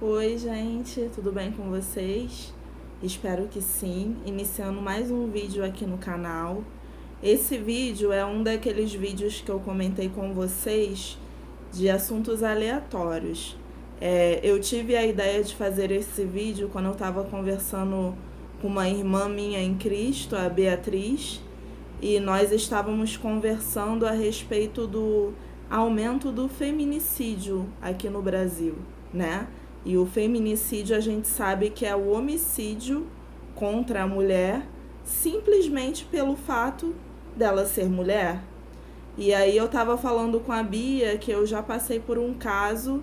Oi, gente, tudo bem com vocês? Espero que sim. Iniciando mais um vídeo aqui no canal. Esse vídeo é um daqueles vídeos que eu comentei com vocês de assuntos aleatórios. Eu tive a ideia de fazer esse vídeo quando eu estava conversando com uma irmã minha em Cristo, a Beatriz, e nós estávamos conversando a respeito do aumento do feminicídio aqui no Brasil, né? E o feminicídio a gente sabe que é o homicídio contra a mulher simplesmente pelo fato dela ser mulher. E aí eu tava falando com a Bia que eu já passei por um caso,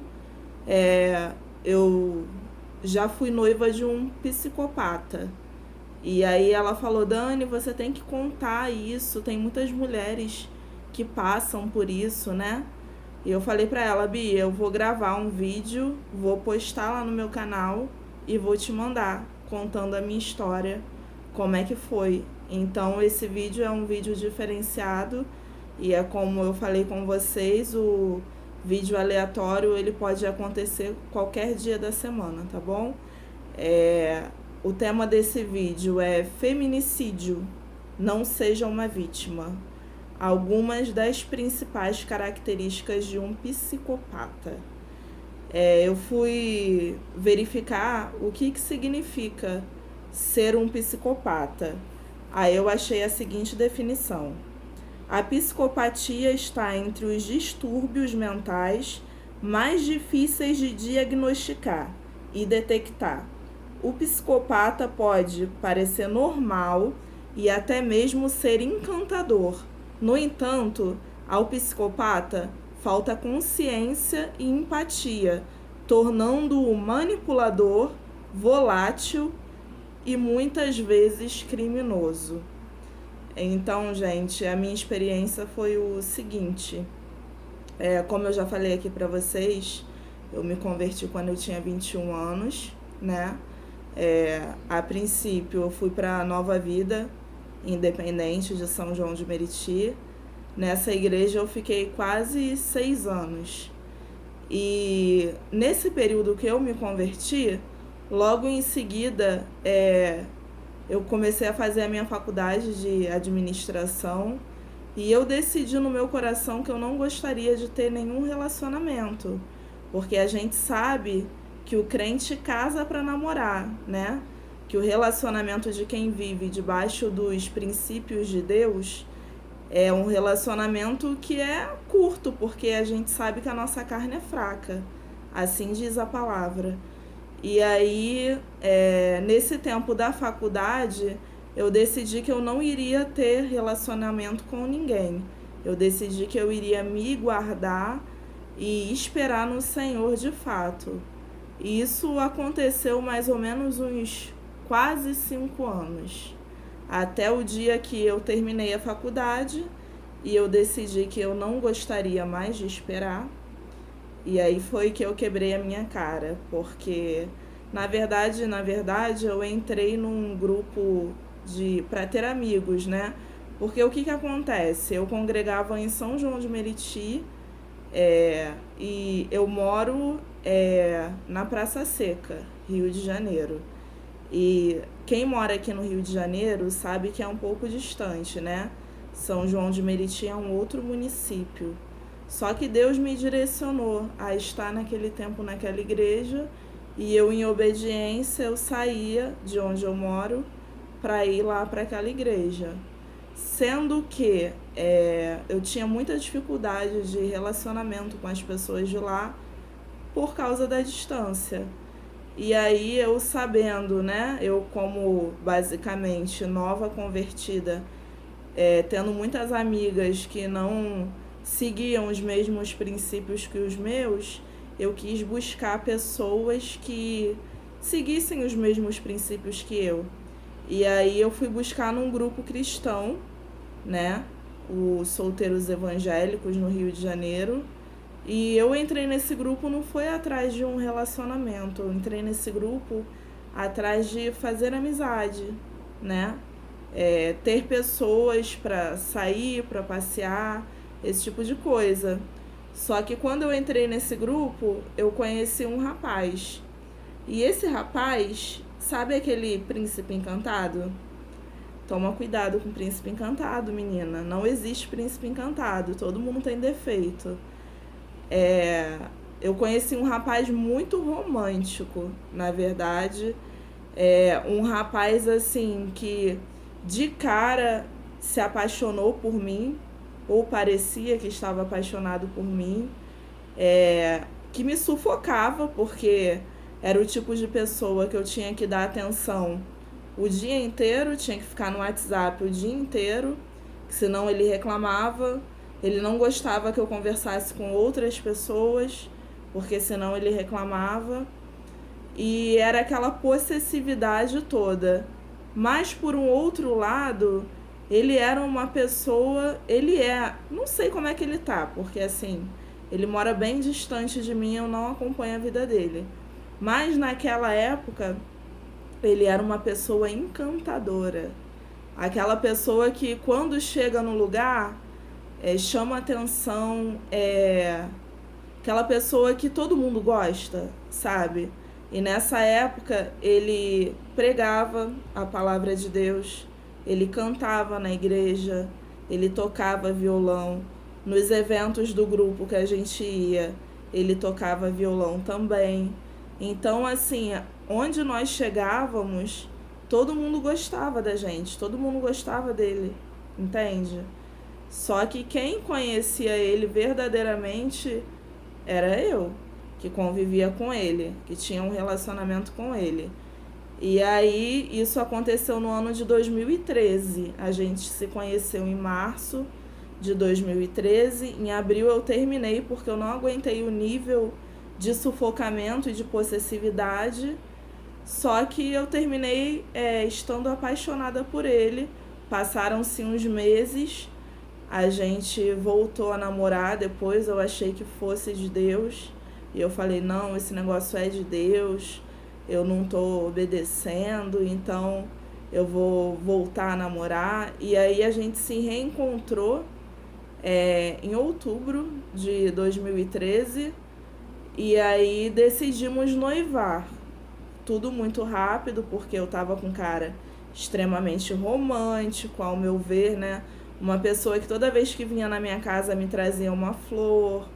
eu já fui noiva de um psicopata. E aí ela falou, Dani, você tem que contar isso, tem muitas mulheres que passam por isso, né? E eu falei pra ela, Bia, eu vou gravar um vídeo, vou postar lá no meu canal e vou te mandar contando a minha história, como é que foi. Então esse vídeo é um vídeo diferenciado e é como eu falei com vocês, o vídeo aleatório ele pode acontecer qualquer dia da semana, tá bom? O tema desse vídeo é feminicídio, não seja uma vítima. Algumas das principais características de um psicopata. Eu fui verificar o que significa ser um psicopata. Aí eu achei a seguinte definição. A psicopatia está entre os distúrbios mentais mais difíceis de diagnosticar e detectar. O psicopata pode parecer normal e até mesmo ser encantador. No entanto, ao psicopata falta consciência e empatia, tornando-o manipulador, volátil e muitas vezes criminoso. Então, gente, a minha experiência foi o seguinte. Como eu já falei aqui pra vocês, eu me converti quando eu tinha 21 anos, né? A princípio, eu fui para Nova Vida Independente de São João de Meriti. Nessa igreja eu fiquei quase 6 anos. E nesse período que eu me converti, logo em seguida, eu comecei a fazer a minha faculdade de administração e eu decidi no meu coração que eu não gostaria de ter nenhum relacionamento, porque a gente sabe que o crente casa para namorar, né? Que o relacionamento de quem vive debaixo dos princípios de Deus é um relacionamento que é curto, porque a gente sabe que a nossa carne é fraca. Assim diz a palavra. E aí, nesse tempo da faculdade, eu decidi que eu não iria ter relacionamento com ninguém. Eu decidi que eu iria me guardar e esperar no Senhor de fato. Isso aconteceu mais ou menos uns quase 5 anos. Até o dia que eu terminei a faculdade e eu decidi que eu não gostaria mais de esperar. E aí foi que eu quebrei a minha cara, porque na verdade, eu entrei num grupo para ter amigos, né? Porque o que acontece? Eu congregava em São João de Meriti, e eu moro na Praça Seca, Rio de Janeiro. E quem mora aqui no Rio de Janeiro sabe que é um pouco distante, né? São João de Meriti é um outro município. Só que Deus me direcionou a estar naquele tempo naquela igreja e eu, em obediência, eu saía de onde eu moro para ir lá para aquela igreja. Sendo que eu tinha muita dificuldade de relacionamento com as pessoas de lá por causa da distância. E aí eu sabendo, né, eu como basicamente nova convertida, tendo muitas amigas que não seguiam os mesmos princípios que os meus, eu quis buscar pessoas que seguissem os mesmos princípios que eu. E aí eu fui buscar num grupo cristão, né, os Solteiros Evangélicos no Rio de Janeiro. E eu entrei nesse grupo não foi atrás de um relacionamento, eu entrei nesse grupo atrás de fazer amizade, né? Ter pessoas para sair, para passear, esse tipo de coisa. Só que quando eu entrei nesse grupo, eu conheci um rapaz. E esse rapaz, sabe aquele príncipe encantado? Toma cuidado com o príncipe encantado, menina. Não existe príncipe encantado. Todo mundo tem defeito. Eu conheci um rapaz muito romântico, na verdade. Um rapaz, assim, que de cara se apaixonou por mim, ou parecia que estava apaixonado por mim, que me sufocava, porque era o tipo de pessoa que eu tinha que dar atenção o dia inteiro, tinha que ficar no WhatsApp o dia inteiro, senão ele reclamava. Ele não gostava que eu conversasse com outras pessoas, porque senão ele reclamava. E era aquela possessividade toda. Mas, por um outro lado, ele era uma pessoa... Não sei como é que ele tá, porque assim, ele mora bem distante de mim, eu não acompanho a vida dele. Mas, naquela época, ele era uma pessoa encantadora. Aquela pessoa que, quando chega no lugar, chama atenção, aquela pessoa que todo mundo gosta, sabe? E nessa época ele pregava a palavra de Deus, ele cantava na igreja, ele tocava violão. Nos eventos do grupo que a gente ia, ele tocava violão também. Então, assim, onde nós chegávamos, todo mundo gostava da gente, todo mundo gostava dele, entende? Só que quem conhecia ele verdadeiramente era eu, que convivia com ele, que tinha um relacionamento com ele. E aí isso aconteceu no ano de 2013. A gente se conheceu em março de 2013. Em abril eu terminei porque eu não aguentei o nível de sufocamento e de possessividade. Só que eu terminei estando apaixonada por ele. Passaram-se uns meses, a gente voltou a namorar depois, eu achei que fosse de Deus. E eu falei, não, esse negócio é de Deus, eu não tô obedecendo, então eu vou voltar a namorar. E aí a gente se reencontrou em outubro de 2013. E aí decidimos noivar. Tudo muito rápido, porque eu tava com um cara extremamente romântico, ao meu ver, né? Uma pessoa que toda vez que vinha na minha casa me trazia uma flor.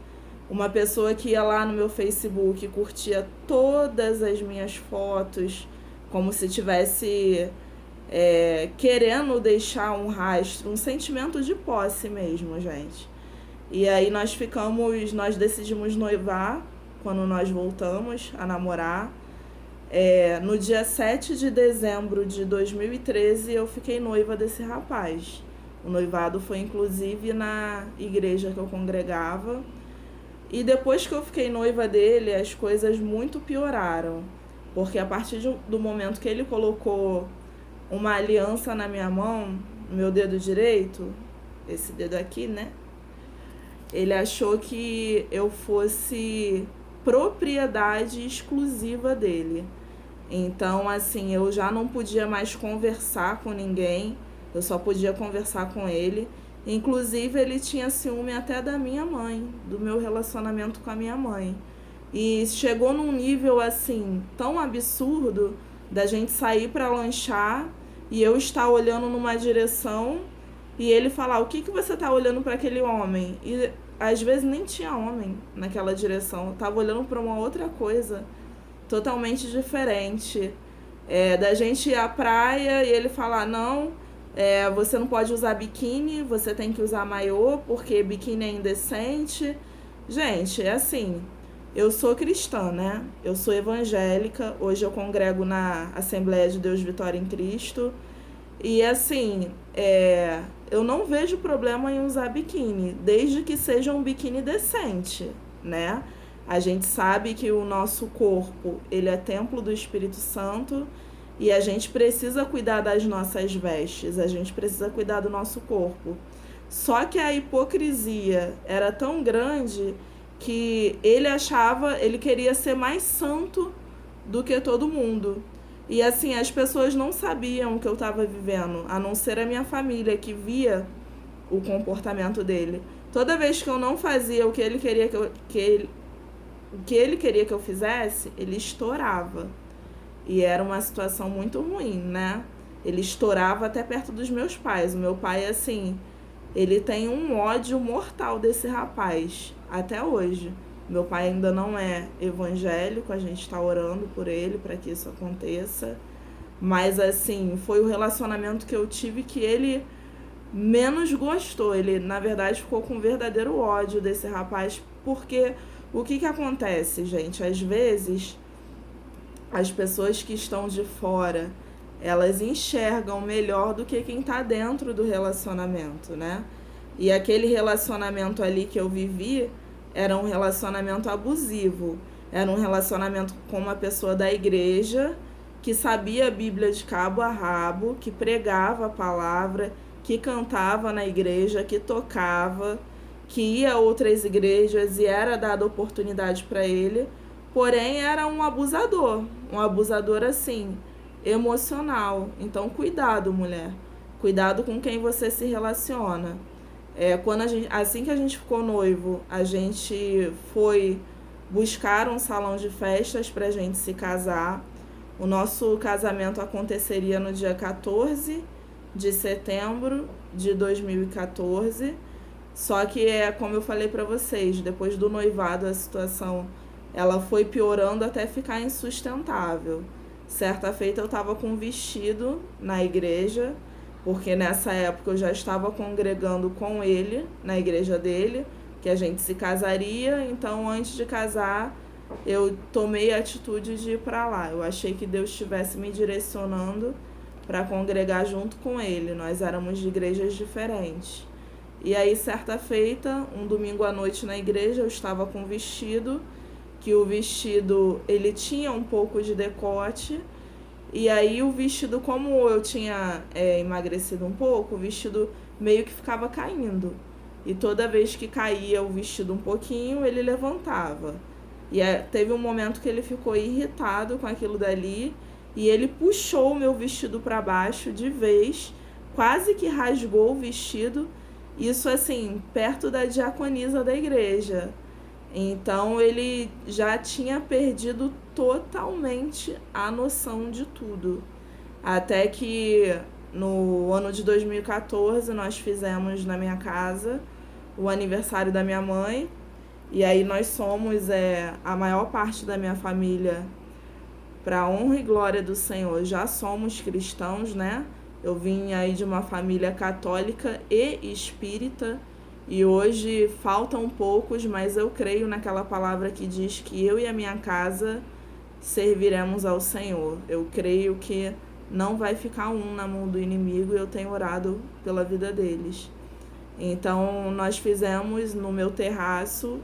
Uma pessoa que ia lá no meu Facebook e curtia todas as minhas fotos, como se tivesse querendo deixar um rastro, um sentimento de posse mesmo, gente. E aí nós decidimos noivar quando nós voltamos a namorar. No dia 7 de dezembro de 2013 eu fiquei noiva desse rapaz. O noivado foi inclusive na igreja que eu congregava. E depois que eu fiquei noiva dele, as coisas muito pioraram. Porque a partir do momento que ele colocou uma aliança na minha mão, no meu dedo direito, esse dedo aqui, né? Ele achou que eu fosse propriedade exclusiva dele. Então, assim, eu já não podia mais conversar com ninguém, eu só podia conversar com ele. Inclusive, ele tinha ciúme até da minha mãe, do meu relacionamento com a minha mãe. E chegou num nível, assim, tão absurdo da gente sair para lanchar e eu estar olhando numa direção e ele falar, o que você tá olhando para aquele homem? E às vezes nem tinha homem naquela direção, eu tava olhando para uma outra coisa totalmente diferente. Da gente ir à praia e ele falar, não, você não pode usar biquíni, você tem que usar maiô, porque biquíni é indecente. Gente, é assim, eu sou cristã, né? Eu sou evangélica, hoje eu congrego na Assembleia de Deus Vitória em Cristo. E assim, eu não vejo problema em usar biquíni, desde que seja um biquíni decente, né? A gente sabe que o nosso corpo, ele é templo do Espírito Santo e a gente precisa cuidar das nossas vestes, a gente precisa cuidar do nosso corpo. Só que a hipocrisia era tão grande que ele queria ser mais santo do que todo mundo. E assim, as pessoas não sabiam o que eu estava vivendo, a não ser a minha família, que via o comportamento dele. Toda vez que eu não fazia o que ele queria o que ele queria que eu fizesse, ele estourava. E era uma situação muito ruim, né? Ele estourava até perto dos meus pais. O meu pai, assim, ele tem um ódio mortal desse rapaz, até hoje. Meu pai ainda não é evangélico, a gente tá orando por ele para que isso aconteça. Mas, assim, foi o relacionamento que eu tive que ele menos gostou. Ele, na verdade, ficou com um verdadeiro ódio desse rapaz, porque o que acontece, gente? Às vezes, as pessoas que estão de fora, elas enxergam melhor do que quem está dentro do relacionamento, né? E aquele relacionamento ali que eu vivi era um relacionamento abusivo. Era um relacionamento com uma pessoa da igreja que sabia a Bíblia de cabo a rabo, que pregava a palavra, que cantava na igreja, que tocava, que ia a outras igrejas e era dada oportunidade para ele, porém era um abusador assim, emocional. Então cuidado, mulher, cuidado com quem você se relaciona. Assim que a gente ficou noivo, a gente foi buscar um salão de festas pra gente se casar. O nosso casamento aconteceria no dia 14 de setembro de 2014. Só que como eu falei pra vocês, depois do noivado a situação ela foi piorando até ficar insustentável. Certa feita eu tava com um vestido na igreja, porque nessa época eu já estava congregando com ele, na igreja dele, que a gente se casaria. Então antes de casar eu tomei a atitude de ir para lá. Eu achei que Deus estivesse me direcionando para congregar junto com ele. Nós éramos de igrejas diferentes. E aí, certa feita, um domingo à noite na igreja, eu estava com um vestido, que o vestido ele tinha um pouco de decote. E aí o vestido, como eu tinha emagrecido um pouco, o vestido meio que ficava caindo. E toda vez que caía o vestido um pouquinho, ele levantava. E teve um momento que ele ficou irritado com aquilo dali e ele puxou o meu vestido para baixo de vez, quase que rasgou o vestido. Isso assim, perto da diaconisa da igreja. Então ele já tinha perdido totalmente a noção de tudo. Até que no ano de 2014 nós fizemos na minha casa o aniversário da minha mãe. E aí nós somos, a maior parte da minha família, para a honra e glória do Senhor, já somos cristãos, né? Eu vim aí de uma família católica e espírita, e hoje faltam poucos, mas eu creio naquela palavra que diz que eu e a minha casa serviremos ao Senhor. Eu creio que não vai ficar na mão do inimigo, e eu tenho orado pela vida deles. Então nós fizemos no meu terraço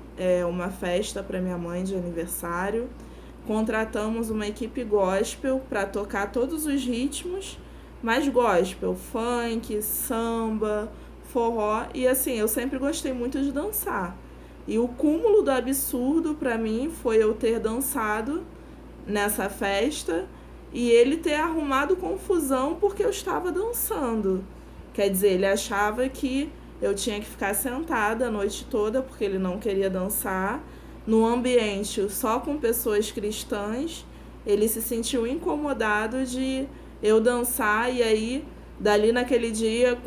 uma festa para minha mãe de aniversário. Contratamos uma equipe gospel para tocar todos os ritmos, mas gospel, funk, samba, forró. E assim, eu sempre gostei muito de dançar. E o cúmulo do absurdo para mim foi eu ter dançado nessa festa e ele ter arrumado confusão porque eu estava dançando. Quer dizer, ele achava que eu tinha que ficar sentada a noite toda porque ele não queria dançar. No ambiente só com pessoas cristãs, ele se sentiu incomodado de eu dançar. E aí, dali naquele dia,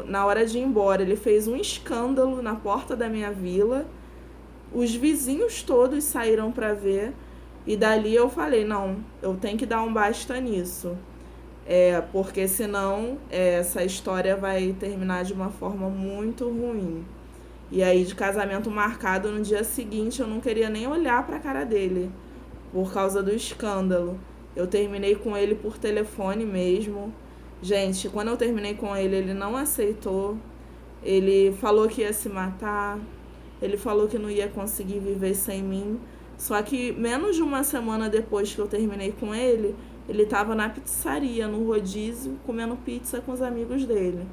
na hora de ir embora, ele fez um escândalo na porta da minha vila. Os vizinhos todos saíram para ver. E dali eu falei, não, eu tenho que dar um basta nisso. Porque senão essa história vai terminar de uma forma muito ruim. E aí, de casamento marcado, no dia seguinte eu não queria nem olhar para a cara dele, por causa do escândalo. Eu terminei com ele por telefone mesmo. Gente, quando eu terminei com ele, ele não aceitou. Ele falou que ia se matar. Ele falou que não ia conseguir viver sem mim. Só que menos de uma semana depois que eu terminei com ele estava na pizzaria, no rodízio, comendo pizza com os amigos dele.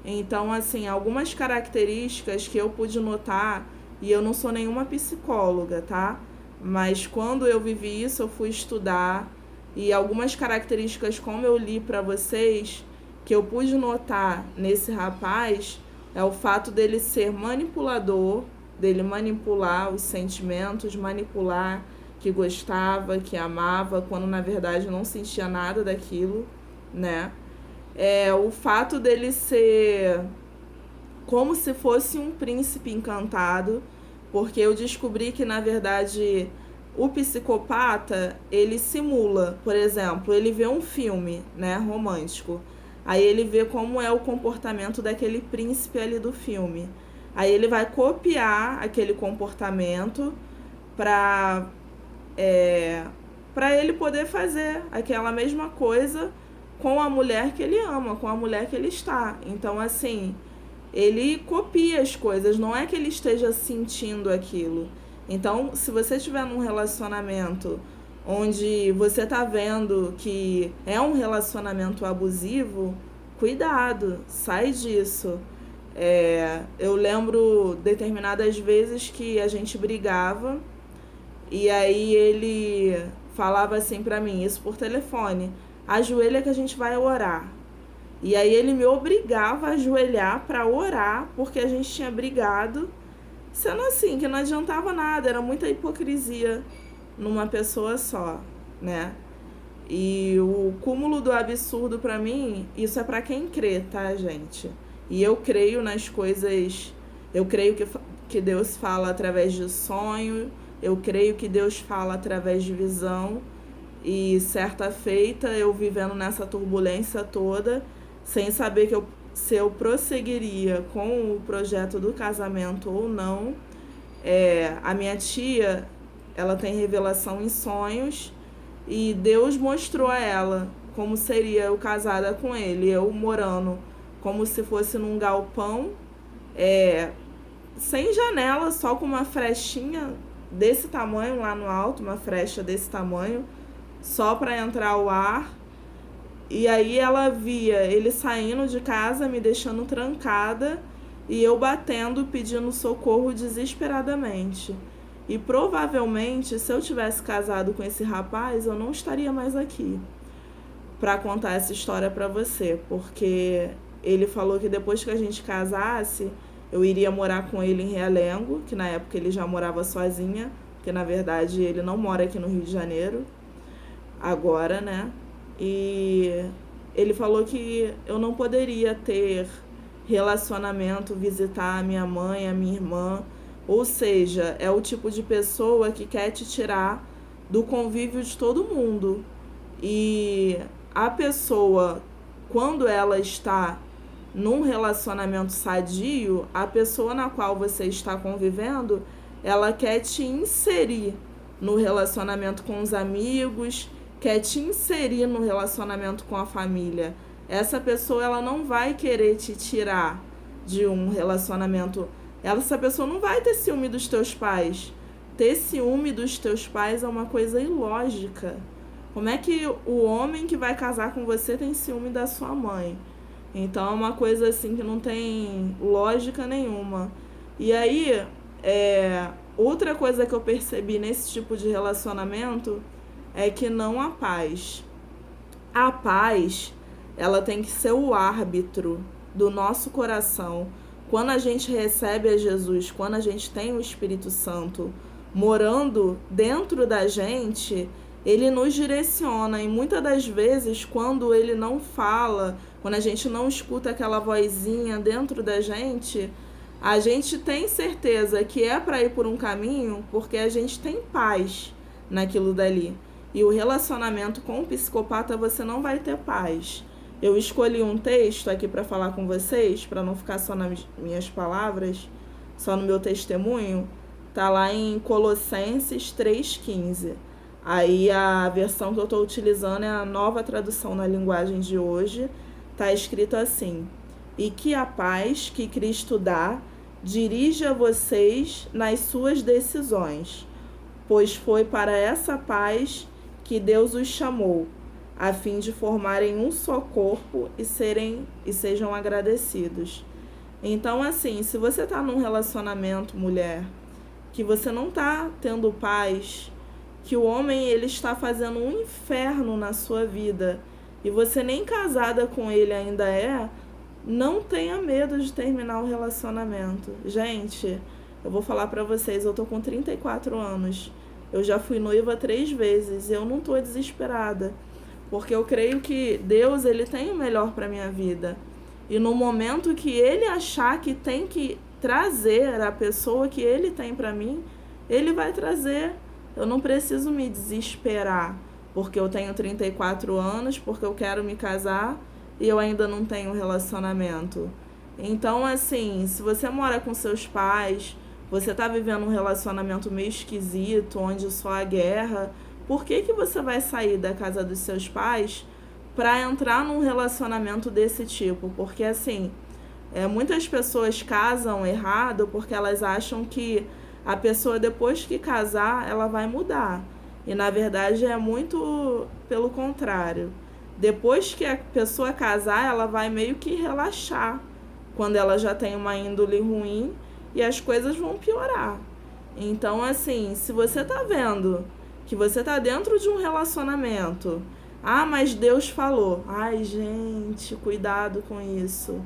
Então, assim, algumas características que eu pude notar, e eu não sou nenhuma psicóloga, tá? Mas quando eu vivi isso, eu fui estudar, e algumas características, como eu li pra vocês, que eu pude notar nesse rapaz, é o fato dele ser manipulador, dele manipular os sentimentos, manipular que gostava, que amava, quando na verdade não sentia nada daquilo, né? O fato dele ser como se fosse um príncipe encantado, porque eu descobri que na verdade o psicopata, ele simula, por exemplo, ele vê um filme, né, romântico. Aí ele vê como é o comportamento daquele príncipe ali do filme. Aí ele vai copiar aquele comportamento para para ele poder fazer aquela mesma coisa com a mulher que ele ama, com a mulher que ele está. Então, assim, ele copia as coisas, não é que ele esteja sentindo aquilo. Então, se você estiver num relacionamento onde você tá vendo que é um relacionamento abusivo, cuidado, sai disso. Eu lembro determinadas vezes que a gente brigava e aí ele falava assim pra mim, isso por telefone: ajoelha que a gente vai orar. E aí ele me obrigava a ajoelhar pra orar, porque a gente tinha brigado, sendo assim, que não adiantava nada, era muita hipocrisia numa pessoa só, né? E o cúmulo do absurdo pra mim, isso é pra quem crê, tá, gente? E eu creio nas coisas, eu creio que Deus fala através de sonho, eu creio que Deus fala através de visão. E certa feita, eu vivendo nessa turbulência toda, sem saber se eu prosseguiria com o projeto do casamento ou não, a minha tia, ela tem revelação em sonhos e Deus mostrou a ela como seria eu casada com ele, eu morando como se fosse num galpão, sem janela, só com uma frechinha desse tamanho lá no alto, uma frecha desse tamanho, só para entrar o ar. E aí ela via ele saindo de casa, me deixando trancada e eu batendo, pedindo socorro desesperadamente. E provavelmente, se eu tivesse casado com esse rapaz, eu não estaria mais aqui para contar essa história para você, porque ele falou que depois que a gente casasse, eu iria morar com ele em Realengo, que na época ele já morava sozinha, porque na verdade ele não mora aqui no Rio de Janeiro agora, né? E ele falou que eu não poderia ter relacionamento, visitar a minha mãe, a minha irmã. Ou seja, é o tipo de pessoa que quer te tirar do convívio de todo mundo. E a pessoa, quando ela está num relacionamento sadio, a pessoa na qual você está convivendo, ela quer te inserir no relacionamento com os amigos, quer te inserir no relacionamento com a família. Essa pessoa, ela não vai querer te tirar de um relacionamento. Essa pessoa não vai ter ciúme dos teus pais. Ter ciúme dos teus pais é uma coisa ilógica. Como é que o homem que vai casar com você tem ciúme da sua mãe? Então é uma coisa assim que não tem lógica nenhuma. E aí, outra coisa que eu percebi nesse tipo de relacionamento é que não há paz. A paz, ela tem que ser o árbitro do nosso coração. Quando a gente recebe a Jesus, quando a gente tem o Espírito Santo morando dentro da gente, ele nos direciona. E muitas das vezes, quando ele não fala, quando a gente não escuta aquela vozinha dentro da gente, a gente tem certeza que é para ir por um caminho porque a gente tem paz naquilo dali. E o relacionamento com o psicopata, você não vai ter paz. Eu escolhi um texto aqui para falar com vocês, para não ficar só nas minhas palavras, só no meu testemunho. Tá lá em Colossenses 3,15. Aí a versão que eu estou utilizando é a Nova Tradução na Linguagem de Hoje. Tá escrito assim: e que a paz que Cristo dá dirija vocês nas suas decisões, pois foi para essa paz que Deus os chamou, a fim de formarem um só corpo e sejam agradecidos. Então, assim, se você está num relacionamento, mulher, que você não está tendo paz, que o homem ele está fazendo um inferno na sua vida e você nem casada com ele ainda não tenha medo de terminar o relacionamento. Gente, Eu vou falar pra vocês, eu tô com 34 anos. Eu já fui noiva 3 vezes. Eu não tô desesperada. Porque eu creio que Deus, ele tem o melhor pra minha vida. E no momento que ele achar que tem que trazer a pessoa que ele tem pra mim, ele vai trazer. Eu não preciso me desesperar porque eu tenho 34 anos, porque eu quero me casar e eu ainda não tenho relacionamento. Então, assim, se você mora com seus pais, você tá vivendo um relacionamento meio esquisito, onde só há guerra, por que que você vai sair da casa dos seus pais para entrar num relacionamento desse tipo? Porque, assim, muitas pessoas casam errado porque elas acham que a pessoa, depois que casar, ela vai mudar. E na verdade é muito pelo contrário. Depois que a pessoa casar, ela vai meio que relaxar quando ela já tem uma índole ruim e as coisas vão piorar. Então, assim, se você tá vendo que você tá dentro de um relacionamento, ah, mas Deus falou. Ai, gente, cuidado com isso.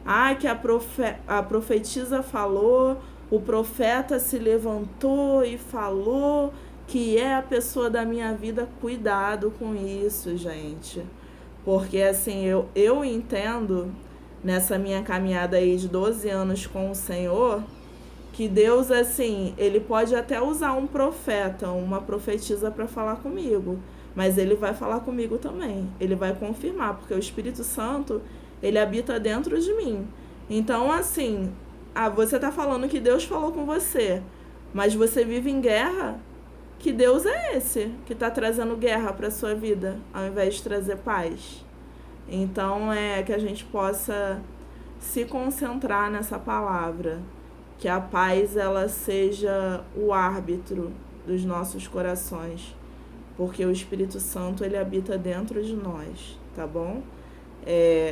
Ah, que a profetisa falou, o profeta se levantou e falou que é a pessoa da minha vida. Cuidado com isso, gente. Porque, assim, eu entendo, nessa minha caminhada aí de 12 anos com o Senhor, que Deus, assim, ele pode até usar um profeta, uma profetisa para falar comigo, mas ele vai falar comigo também. Ele vai confirmar, porque o Espírito Santo, ele habita dentro de mim. Então, assim, você tá falando que Deus falou com você, mas você vive em guerra? Que Deus é esse que tá trazendo guerra para sua vida, ao invés de trazer paz? Então, que a gente possa se concentrar nessa palavra, que a paz ela seja o árbitro dos nossos corações, porque o Espírito Santo ele habita dentro de nós, tá bom?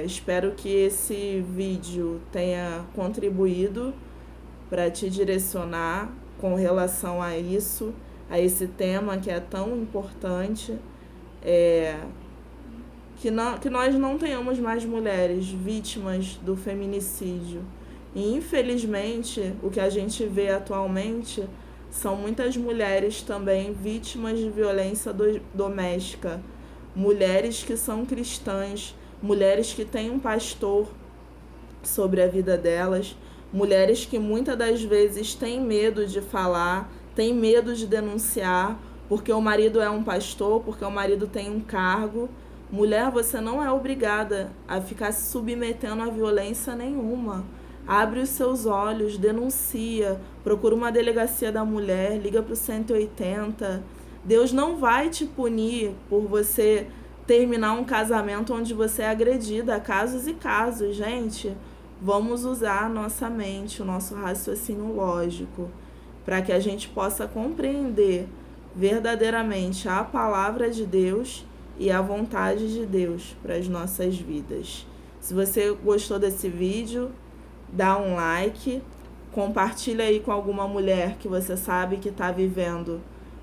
Espero que esse vídeo tenha contribuído para te direcionar com relação a isso, a esse tema que é tão importante, que nós não tenhamos mais mulheres vítimas do feminicídio. E, infelizmente, o que a gente vê atualmente são muitas mulheres também vítimas de violência doméstica. Mulheres que são cristãs, mulheres que têm um pastor sobre a vida delas, mulheres que muitas das vezes têm medo de falar, têm medo de denunciar, porque o marido é um pastor, porque o marido tem um cargo. Mulher, você não é obrigada a ficar se submetendo a violência nenhuma. Abre os seus olhos, denuncia, procura uma delegacia da mulher, liga para o 180. Deus não vai te punir por você terminar um casamento onde você é agredida. Há casos e casos, gente. Vamos usar a nossa mente, o nosso raciocínio lógico, para que a gente possa compreender verdadeiramente a palavra de Deus e a vontade de Deus para as nossas vidas. Se você gostou desse vídeo, dá um like, compartilha aí com alguma mulher que você sabe que está vivendo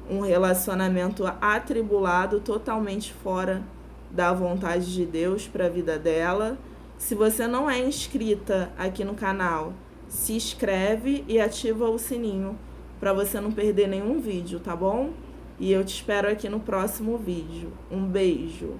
um relacionamento atribulado, totalmente fora da vontade de Deus para a vida dela. Se você não é inscrita aqui no canal, se inscreve e ativa o sininho para você não perder nenhum vídeo, tá bom? E eu te espero aqui no próximo vídeo. Um beijo!